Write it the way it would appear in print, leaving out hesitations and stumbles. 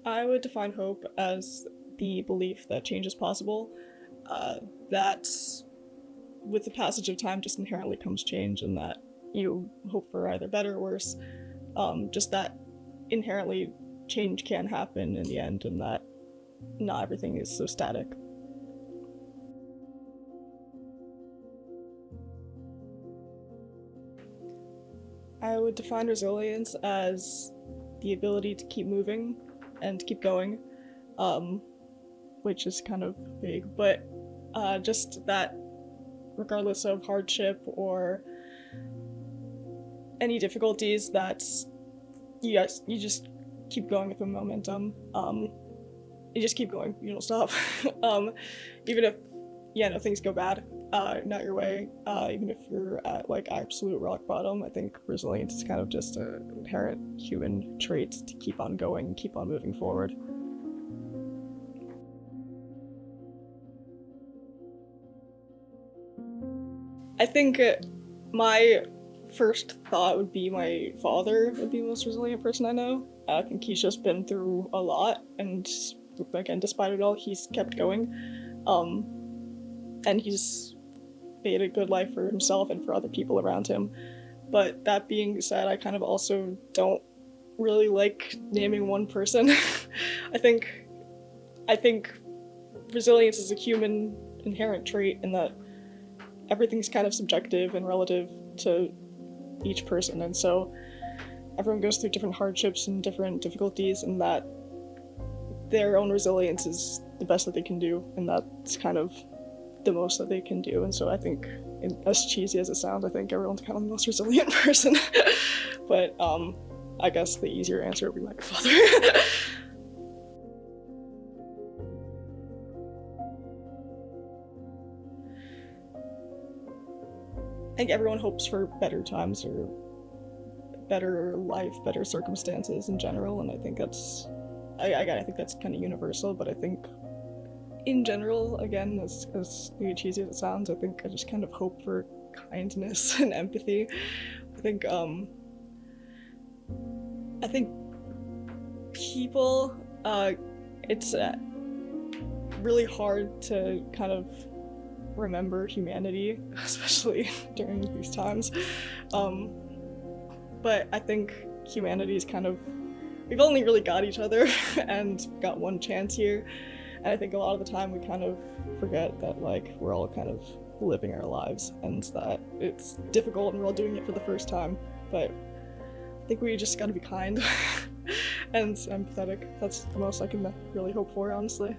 I would define hope as the belief that change is possible, that with the passage of time just inherently comes change, and that you hope for either better or worse, just that inherently change can happen in the end, and that not everything is so static. I would define resilience as the ability to keep moving and keep going, which is kind of vague, but just that regardless of hardship or any difficulties, that you just keep going with the momentum. You just keep going, you don't stop. Even if things go bad, not your way, even if you're at like absolute rock bottom, I think resilience is kind of just an inherent human trait to keep on going, keep on moving forward. I think my first thought would be my father would be the most resilient person I know. I think he's just been through a lot, and again, despite it all, he's kept going. And he's made a good life for himself and for other people around him. But that being said, I kind of also don't really like naming one person. I think resilience is a human inherent trait in that everything's kind of subjective and relative to each person, and so everyone goes through different hardships and different difficulties, and that their own resilience is the best that they can do, and that's kind of the most that they can do. And so I think, as cheesy as it sounds, I think everyone's kind of the most resilient person. But I guess the easier answer would be my father. I think everyone hopes for better times or better life, better circumstances in general, and I think that's kind of universal, but I think in general, again, as maybe cheesy as it sounds, I think I just kind of hope for kindness and empathy. I think people, it's really hard to kind of remember humanity, especially during these times. But I think humanity is kind of, we've only really got each other and got one chance here. And I think a lot of the time we kind of forget that like we're all kind of living our lives and that it's difficult and we're all doing it for the first time. But I think we just gotta be kind and empathetic. That's the most I can really hope for, honestly.